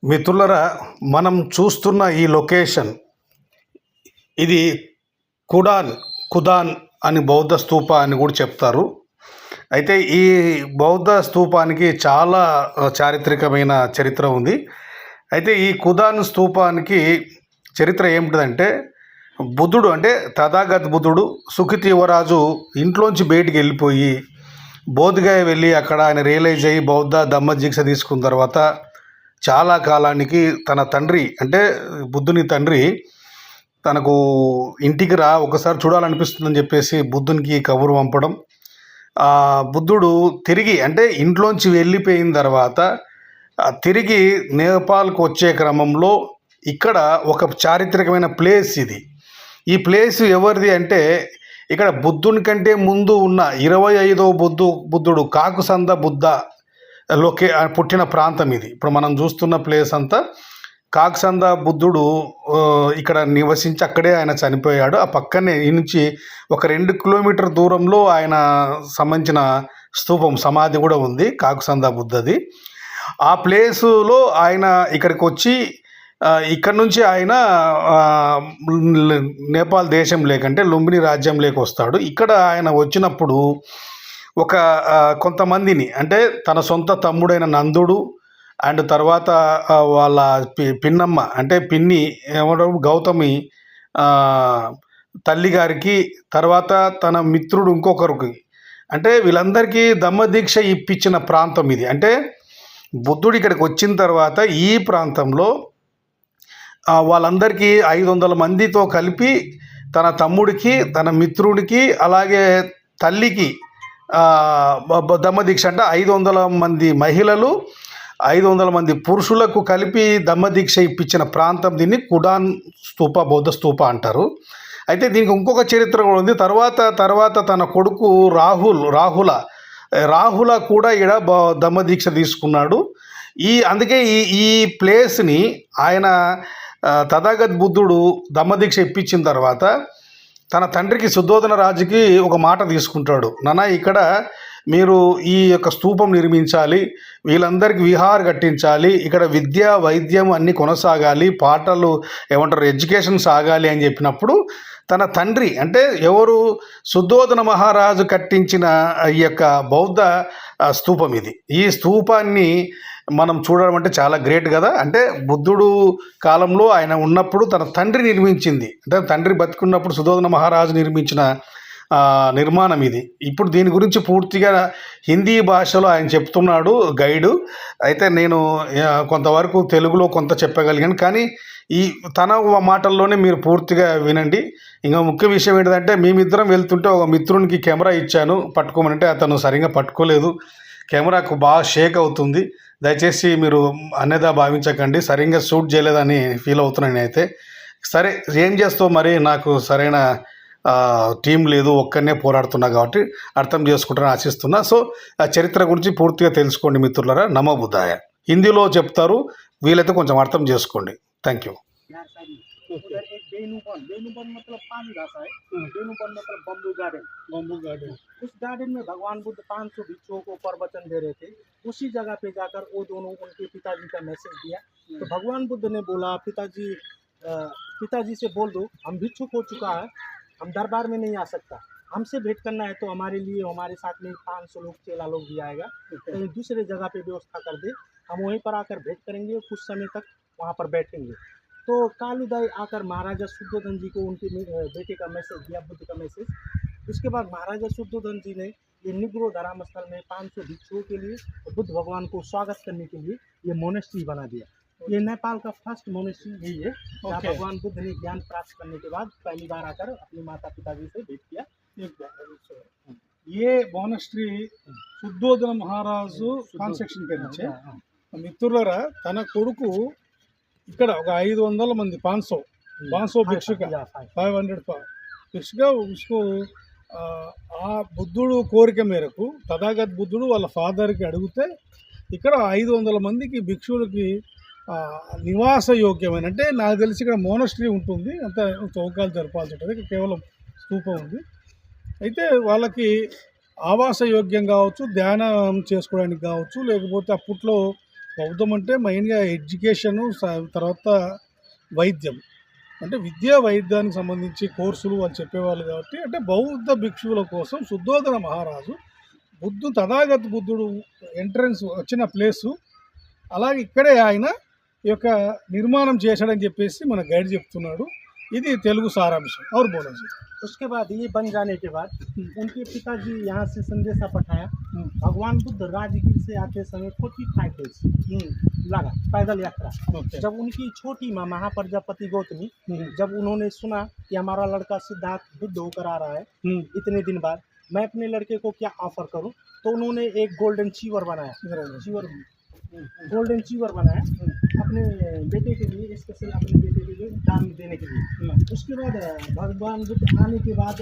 మిత్రులరా, మనం చూస్తున్న ఈ లొకేషన్ ఇది కుదాన్ అని బౌద్ధ స్తూప అని కూడా చెప్తారు. అయితే ఈ బౌద్ధ స్తూపానికి చాలా చారిత్రకమైన చరిత్ర ఉంది. అయితే ఈ కుదాన్ స్తూపానికి చరిత్ర ఏమిటిదంటే, బుద్ధుడు అంటే తథాగత బుద్ధుడు సుఖిత యువరాజు ఇంట్లోంచి బయటికి వెళ్ళిపోయి బోధగయ వెళ్ళి అక్కడ ఆయన రియలైజ్ అయ్యి బౌద్ధ ధమ్మదీక్ష తీసుకున్న తర్వాత చాలా కాలానికి తన తండ్రి అంటే బుద్ధుని తండ్రి తనకు ఇంటికి రా ఒకసారి చూడాలనిపిస్తుందని చెప్పేసి బుద్ధునికి కబురు పంపడం. బుద్ధుడు తిరిగి అంటే ఇంట్లోంచి వెళ్ళిపోయిన తర్వాత తిరిగి నేపాల్కు వచ్చే క్రమంలో ఇక్కడ ఒక చారిత్రకమైన ప్లేస్ ఇది. ఈ ప్లేస్ ఎవరిది అంటే, ఇక్కడ బుద్ధుని కంటే ముందు ఉన్న 25వ బుద్ధుడు కాకుసంద బుద్ధ పుట్టిన ప్రాంతం ఇది. ఇప్పుడు మనం చూస్తున్న ప్లేస్ అంతా కాకుసంద బుద్ధుడు ఇక్కడ నివసించి అక్కడే ఆయన చనిపోయాడు. ఆ పక్కనే ఈ నుంచి ఒక 2 కిలోమీటర్ దూరంలో ఆయన సంబంధించిన స్తూపం సమాధి కూడా ఉంది కాకుసంద బుద్ధది. ఆ ప్లేసులో ఆయన ఇక్కడికి వచ్చి ఇక్కడ నుంచి ఆయన నేపాల్ దేశం లేకంటే లుంబిని రాజ్యం లేక వస్తాడు. ఇక్కడ ఆయన వచ్చినప్పుడు ఒక కొంతమందిని అంటే తన సొంత తమ్ముడైన నందుడు అండ్ తర్వాత వాళ్ళ పిన్నమ్మ అంటే పిన్ని ఏమంటారు గౌతమి తల్లిగారికి, తర్వాత తన మిత్రుడు ఇంకొకరికి, అంటే వీళ్ళందరికీ దమ్మదీక్ష ఇప్పించిన ప్రాంతం ఇది. అంటే బుద్ధుడు ఇక్కడికి వచ్చిన తర్వాత ఈ ప్రాంతంలో వాళ్ళందరికీ 500 మందితో కలిపి తన తమ్ముడికి, తన మిత్రుడికి, అలాగే తల్లికి దమ్మదీక్ష అంటే 500 మంది మహిళలు, 500 మంది పురుషులకు కలిపి దమ్మదీక్ష ఇప్పించిన ప్రాంతం. దీన్ని కుదాన్ స్తూప, బౌద్ధ స్తూప అంటారు. అయితే దీనికి ఇంకొక చరిత్ర కూడా ఉంది. తర్వాత తన కొడుకు రాహుల కూడా ఈడ దమ్మదీక్ష తీసుకున్నాడు. అందుకే ఈ ప్లేస్ని ఆయన తథాగత బుద్ధుడు దమ్మదీక్ష ఇప్పించిన తర్వాత తన తండ్రికి శుద్ధోదన రాజుకి ఒక మాట తీసుకుంటాడు. నాన్న, ఇక్కడ మీరు ఈ యొక్క స్తూపం నిర్మించాలి, వీళ్ళందరికీ విహార్ కట్టించాలి, ఇక్కడ విద్య వైద్యం అన్నీ కొనసాగాలి, పాటలు ఏమంటారు ఎడ్యుకేషన్ సాగాలి అని చెప్పినప్పుడు తన తండ్రి అంటే ఎవరు శుద్ధోదన మహారాజు కట్టించిన ఈ యొక్క బౌద్ధ స్తూపం ఇది. ఈ స్తూపాన్ని మనం చూడడం అంటే చాలా గ్రేట్ కదా. అంటే బుద్ధుడు కాలంలో ఆయన ఉన్నప్పుడు తన తండ్రి నిర్మించింది, అంటే తండ్రి బతుకున్నప్పుడు శుద్ధోదన మహారాజు నిర్మించిన నిర్మాణం ఇది. ఇప్పుడు దీని గురించి పూర్తిగా హిందీ భాషలో ఆయన చెప్తున్నాడు గైడు. అయితే నేను కొంతవరకు తెలుగులో కొంత చెప్పగలిగాను, కానీ ఈ తన మాటల్లోనే మీరు పూర్తిగా వినండి. ఇంకా ముఖ్య విషయం ఏంటంటే, మేమిద్దరం వెళ్తుంటే ఒక మిత్రునికి కెమెరా ఇచ్చాను పట్టుకోమనంటే అతను సరిగ్గా పట్టుకోలేదు. కెమెరాకు బాగా షేక్ అవుతుంది. దయచేసి మీరు అన్యదా భావించకండి, సరిగ్గా షూట్ చేయలేదని ఫీల్ అవుతున్నాను నేనైతే. సరే, ఏం చేస్తావు మరి, నాకు సరైన టీం లేదు, ఒక్కనే పోరాడుతున్నా కాబట్టి అర్థం చేసుకుంటారని ఆశిస్తున్నా. సో ఆ చరిత్ర గురించి పూర్తిగా తెలుసుకోండి మిత్రులారా. నమో బుద్ధాయ. హిందీలో చెప్తారు, వీలైతే కొంచెం అర్థం చేసుకోండి. Thank you. बेनूपन मतलब पानी घासा है। बेनूपन मतलब बम्बू गार्डन। उस गार्डन में भगवान बुद्ध 500 भिक्षुओं को प्रवचन दे रहे थे। उसी जगह पे जाकर वो दोनों उनके पिताजी का मैसेज दिया। तो भगवान बुद्ध ने बोला, पिताजी से बोल दो हम भिक्षुक हो चुका है, हम दरबार में नहीं आ सकता, हमसे भेंट करना है तो हमारे लिए हमारे साथ में 500 लोग चेला लोग भी आएगा, कहीं दूसरे जगह पे व्यवस्था कर दे, हम वहीं पर आकर भेंट करेंगे, कुछ समय तक वहाँ पर बैठेंगे। तो कालुदाई आकर महाराजा शुद्धोधन जी को उनके बेटे का मैसेज दिया, बुद्ध का मैसेज। उसके बाद महाराजा शुद्धोधन जी ने ये निग्रो धराम स्थल में 500 भिक्षुओं के लिए बुद्ध भगवान को स्वागत करने के लिए ये मोनेस्ट्री बना दिया। ये नेपाल का फर्स्ट मोनेस्ट्री यही है, जहाँ भगवान बुद्ध ने ज्ञान प्राप्त करने के बाद पहली बार आकर अपने माता पिताजी से भेंट किया। ये मोनेस्ट्री శుద్ధోదన మహారాజు కాన్స్ట్రక్షన్ పేరు. మిత్రులరా, తన కొడుకు ఇక్కడ ఒక 500 మంది 500 భిక్షుక 500 భిక్షుక उसको ఆ బుద్ధుడు కోరిక మేరకు తథాగత బుద్ధుడు వాళ్ళ ఫాదర్కి అడిగితే ఇక్కడ 500 మందికి భిక్షువులకి నివాస యోగ్యమైన, అంటే నాకు తెలిసి ఇక్కడ మోనస్ట్రీ ఉంటుంది, అంత చౌకాలు జరపాల్సి ఉంటుంది, ఇక్కడ కేవలం స్తూపం ఉంది. అయితే వాళ్ళకి ఆవాస యోగ్యం కావచ్చు, ధ్యానం చేసుకోవడానికి కావచ్చు, లేకపోతే అప్పట్లో బౌద్ధం అంటే మెయిన్గా ఎడ్యుకేషను తర్వాత వైద్యం అంటే విద్యా వైద్యానికి సంబంధించి కోర్సులు అని చెప్పేవాళ్ళు కాబట్టి అంటే బౌద్ధ భిక్షువుల కోసం శుద్ధోదన మహారాజు తథాగత బుద్ధుడు ఎంట్రన్స్ వచ్చిన ప్లేసు అలాగే ఇక్కడే ఆయన ఈ యొక్క నిర్మాణం చేశాడని చెప్పేసి మన గైడ్ చెప్తున్నాడు. ఇది తెలుగు సారాంశం. और बोलो जी. उसके बाद ये बन जाने के बाद उनके पिताजी यहाँ से संदेशा पठाया। भगवान बुद्ध राजगीर से आते समय 45 डेज लगा पैदल यात्रा। ओके. जब उनकी छोटी माँ महाप्रजापति गौतमी जब उन्होंने सुना कि हमारा लड़का सिद्धार्थ बुद्ध होकर आ रहा है इतने दिन बाद, मैं अपने लड़के को क्या ऑफर करूं, तो उन्होंने एक गोल्डन चीवर बनाया। गोल्डन चीवर बनाया अपने बेटे के लिए, स्पेशल अपने बेटे के लिए दान देने के लिए। उसके बाद भगवान बुद्ध आने के बाद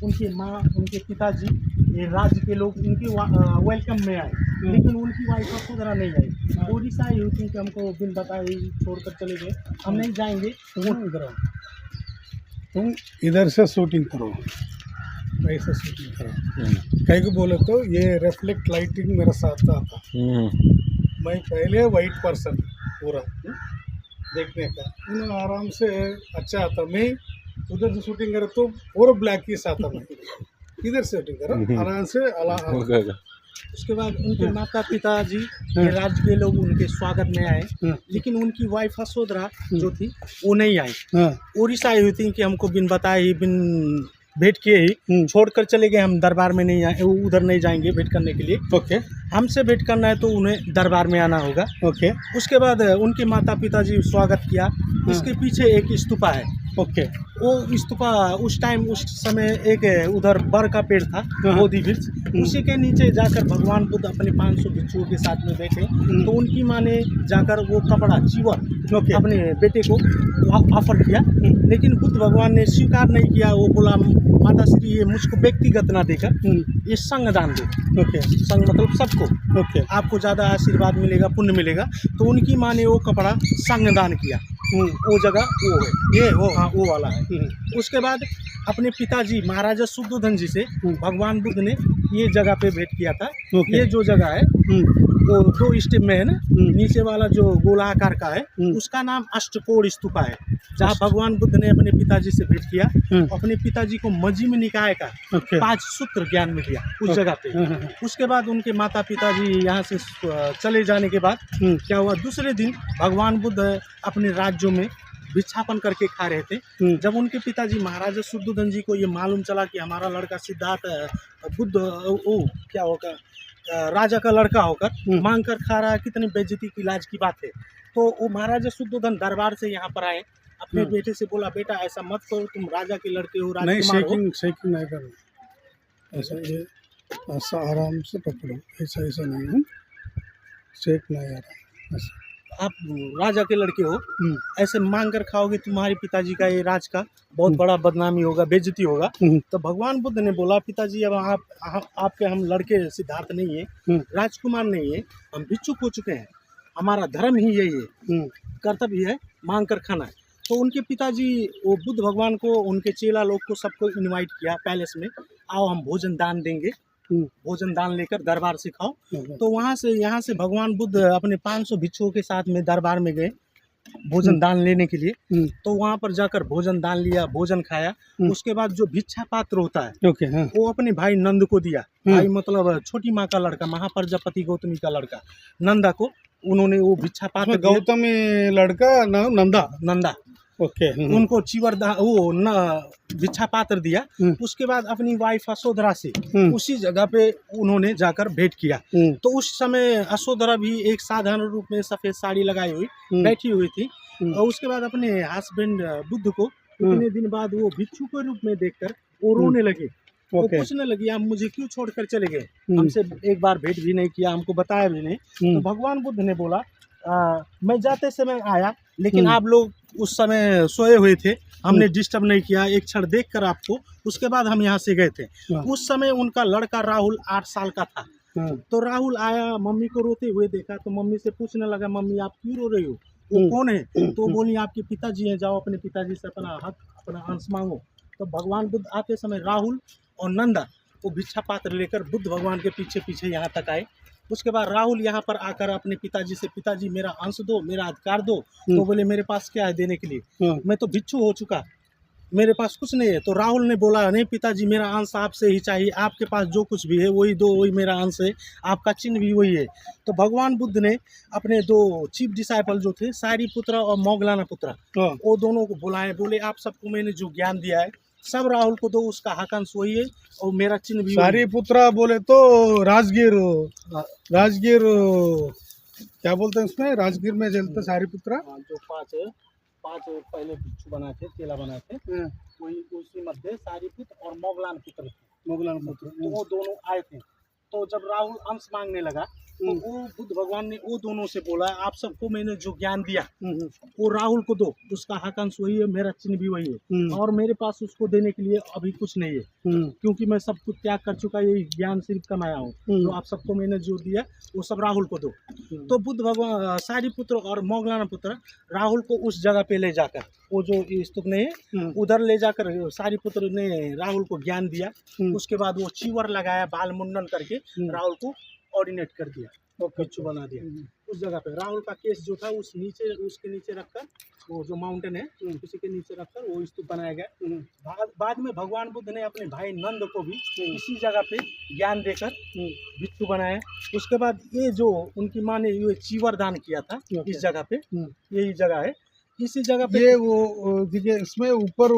उनके माँ, उनके पिताजी, ये राज्य के लोग उनके वेलकम में आए, लेकिन उनकी वाइफ वगैरह नहीं आई। ओडिशा आई हुई थी कि हमको बिन बताए छोड़कर चले गए, हम नहीं जाएंगे। तुम इधर से शूटिंग करो, ऐसे शूटिंग करो। कहीं को बोले तो ये रिफ्लेक्ट लाइटिंग मेरे साथ आता। मैं पहले वाइट पर्सन पूरा देखने का, उन्हें आराम से अच्छा आता। मैं उधर से शूटिंग करे तो पूरा ब्लैक ही आता। मैं इधर से शूटिंग करो आराम से उसके बाद उनके माता पिताजी ये राज्य के लोग उनके स्वागत में आए, लेकिन उनकी वाइफ असोदरा जो थी वो नहीं आई। ओडिशा आई हुई थी कि हमको बिन बताए ही बिन भेंट किए ही छोड़कर चले गए। हम दरबार में नहीं आए, उधर नहीं जाएंगे भेंट करने के लिए। ओके. हमसे भेंट करना है तो उन्हें दरबार में आना होगा। ओके. उसके बाद उनके माता पिताजी स्वागत किया। इसके पीछे एक स्तूपा है। ओके. वो स्तूपा उस समय एक उधर बर का पेड़ था, बोधि वृक्ष, उसी के नीचे जाकर भगवान बुद्ध अपने 500 भिक्षुओं के साथ में बैठे। तो उनकी माँ ने जाकर वो कपड़ा चीवर अपने बेटे को ऑफर किया, लेकिन बुद्ध भगवान ने स्वीकार नहीं किया। वो बोला माता श्री ये मुझको व्यक्तिगत ना देकर ये संग दान दो। ओके. संग मतलब सबको, ओके. आपको ज़्यादा आशीर्वाद मिलेगा, पुण्य मिलेगा। तो उनकी माँ ने वो कपड़ा संग दान किया। वो जगह वो है, ये वो हाँ वो वाला है। उसके बाद अपने पिताजी महाराजा शुद्धोधन जी से भगवान बुद्ध ने ये जगह पे भेंट किया था। ये जो जगह है वो 2 स्टेप में है ना, नीचे वाला जो गोलाकार का है उसका नाम अष्टकोण स्तूपा है, जहाँ भगवान बुद्ध ने अपने पिताजी से भेंट किया। अपने पिताजी को मजीम निकाय का 5 सूत्र ज्ञान में दिया उस जगह पे। उसके बाद उनके माता पिताजी यहाँ से चले जाने के बाद क्या हुआ, दूसरे दिन भगवान बुद्ध अपने राज्यों में भिक्षापन करके खा रहे थे। जब उनके पिताजी महाराजा शुद्धोधन जी को ये मालूम चला कि हमारा लड़का सिद्धार्थ बुद्ध वो क्या होगा राजा का लड़का होकर मांग कर खा रहा है, कितनी बेइज्जती की लाज की बात है। तो वो महाराजा शुद्धोधन दरबार से यहाँ पर आए, अपने बेटे से बोला बेटा ऐसा मत करो, तुम राजा के लड़के हो, नहीं राजकुमार हो। शेकिंग नहीं करना, ऐसा ये ऐसा आराम से पकड़ो, ऐसा नहीं है, शेक नहीं आ रहा ऐसा। आप राजा के लड़के हो, ऐसे मांग कर खाओगे, तुम्हारे पिताजी का ये राज का बहुत बड़ा बदनामी होगा, बेइज्जती होगा। तो भगवान बुद्ध ने बोला पिताजी अब आपके हम लड़के सिद्धार्थ नहीं है, राजकुमार नहीं है, हम भिक्षुक हो चुके हैं, हमारा धर्म ही यही है, कर्तव्य है मांग कर खाना है। तो उनके पिताजी वो बुद्ध भगवान को, उनके चेला लोग को सबको इनवाइट किया पैलेस में, आओ हम भोजन दान देंगे, भोजन दान लेकर दरबार से खाओ। तो वहाँ से यहाँ से भगवान बुद्ध अपने 500 भिक्षुओं के साथ में दरबार में गए भोजन दान लेने के लिए। तो वहाँ पर जाकर भोजन दान लिया, भोजन खाया। उसके बाद जो भिक्षा पात्र होता है वो अपने भाई नंद को दिया। भाई मतलब छोटी माँ का लड़का, महाप्रजापति गौतमी का लड़का नंदा को उन्होंने वो भिक्षा पात्र गौतमी लड़का नंदा ओके। उनको चीवर वो न भिक्षा पात्र दिया। उसके बाद अपनी वाइफ असोधरा से उसी जगह पे उन्होंने जाकर भेंट किया। तो उस समय असोधरा भी एक साधारण रूप में सफेद साड़ी लगाई हुई बैठी हुई थी। और उसके बाद अपने हस्बैंड बुद्ध को इतने दिन बाद वो भिक्षु के रूप में देखकर वो रोने लगे। वो पूछने लगी आप मुझे क्यों छोड़कर चले गए, हमसे एक बार भेंट भी नहीं किया, हमको बताया भी नहीं। तो भगवान बुद्ध ने बोला मैं जाते समय आया, लेकिन आप लोग उस समय सोए हुए थे, हमने डिस्टर्ब नहीं किया, एक क्षण देखकर आपको, उसके बाद हम यहाँ से गए थे। उस समय उनका लड़का राहुल 8 साल का था। तो राहुल आया, मम्मी को रोते हुए देखा, तो मम्मी से पूछने लगा मम्मी आप क्यों रो रही हो, वो कौन है? तो बोली आपके पिताजी हैं, जाओ अपने पिताजी से अपना हक, अपना अंश मांगो। तो भगवान बुद्ध आते समय राहुल और नंदा वो भिक्षा पात्र लेकर बुद्ध भगवान के पीछे पीछे यहाँ तक आए। उसके बाद राहुल यहाँ पर आकर अपने पिताजी से, पिताजी मेरा अंश दो, मेरा अधिकार दो। तो बोले मेरे पास क्या है देने के लिए, मैं तो भिक्षु हो चुका, मेरे पास कुछ नहीं है। तो राहुल ने बोला नहीं पिताजी, मेरा अंश आपसे ही चाहिए, आपके पास जो कुछ भी है वही दो, वही मेरा अंश है, आपका चिन्ह भी वही है। तो भगवान बुद्ध ने अपने दो चीफ डिसाइपल जो थे, सारीपुत्र और मौगलाना पुत्र, वो दोनों को बुलाए, बोले आप सबको मैंने जो ज्ञान दिया है सब राहुल को दो, उसका हक अंश वही है और मेरा चिन्ह भी वही है। सारीपुत्रा बोले तो राजगीर, राजगीर क्या बोलते हैं उसमें, राजगीर में चलते सारीपुत्रा। जो पांच पहले भिक्षु बनाए थे, चेला बनाए थे, वही उसी मध्य सारीपुत्र और मौगलान पुत्र थे। मोगलान पुत्र। तो वो दोनों आए थे। तो जब राहुल अंश मांगने लगा तो वो बुद्ध भगवान ने वो दोनों से बोला आप सबको मैंने जो ज्ञान दिया वो राहुल को दो, उसका हक अंश वही है, मेरा चिन्ह भी वही है, और मेरे पास उसको देने के लिए अभी कुछ नहीं है, क्योंकि मैं सब कुछ त्याग कर चुका, ये ज्ञान सिर्फ कमाया हूँ। तो आप सबको मैंने जो दिया वो सब राहुल को दो। तो बुद्ध भगवान सारीपुत्र और मौगलाना पुत्र राहुल को उस जगह पे ले जाकर, वो जो स्तूप नहीं है उधर ले जाकर सारीपुत्र ने राहुल को ज्ञान दिया। उसके बाद वो चीवर लगाया, बाल मुंडन करके राहुल को ऑर्डिनेट कर दिया, वो भिक्षु बना दिया। उस जगह पे राहुल का केस जो था उस नीचे, उसके नीचे रखकर, वो जो माउंटेन है उसी के नीचे रखकर वो स्तूप बनाया गया। बाद में भगवान बुद्ध ने अपने भाई नंद को भी इसी जगह पे ज्ञान देकर भिक्षु बनाया। उसके बाद ये जो उनकी माँ ने ये चीवर दान किया था इस जगह पे, यही जगह है, इसी जगह पे ये वो देखिए इसमें ऊपर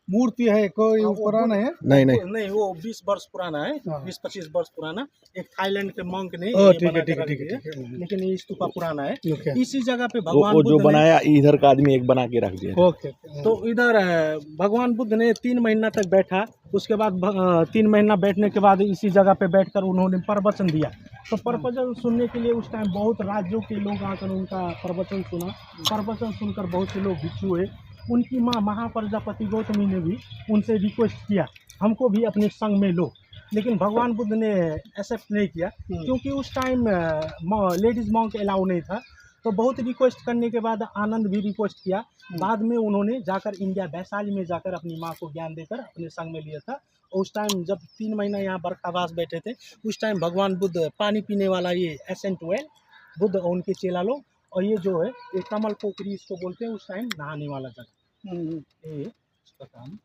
मूर्ति है, कोई पुराना है? नहीं वो 20 वर्ष पुराना है, 20-25 वर्ष पुराना। एक थाईलैंड के मंक ने ये ठीक बना है, के ठीक है, रख ठीक है, दिया, ठीक है। लेकिन ये स्तूपा पुराना है। ओके। इसी जगह पे भगवान वो जो बुद्ध ने, बनाया इधर का आदमी एक बना के रख दिया। ओके। तो इधर भगवान बुद्ध ने 3 महीना तक बैठा। उसके बाद 3 महीना बैठने के बाद इसी जगह पे बैठकर उन्होंने प्रवचन दिया। तो प्रवचन सुनने के लिए उस टाइम बहुत राज्यों के लोग आकर उनका प्रवचन सुना। प्रवचन सुनकर बहुत से लोग भिक्षु हुए। उनकी माँ महाप्रजापति गौतमी ने भी उनसे रिक्वेस्ट किया हमको भी अपने संग में लो, लेकिन भगवान बुद्ध ने एक्सेप्ट नहीं किया, क्योंकि उस टाइम लेडीज मॉन्क अलाउ नहीं था। तो बहुत रिक्वेस्ट करने के बाद आनंद भी रिक्वेस्ट किया। बाद में उन्होंने जाकर इंडिया वैशाली में जाकर अपनी माँ को ज्ञान देकर अपने संग में लिया था। और उस टाइम जब 3 महीना यहाँ बरखावास बैठे थे, उस टाइम भगवान बुद्ध पानी पीने वाला ये एसेंट वेल, बुद्ध और उनके चेला लोग, और ये जो है ये कमल पोखरी इसको बोलते हैं, उस टाइम नहाने वाला जगह, ये इसका काम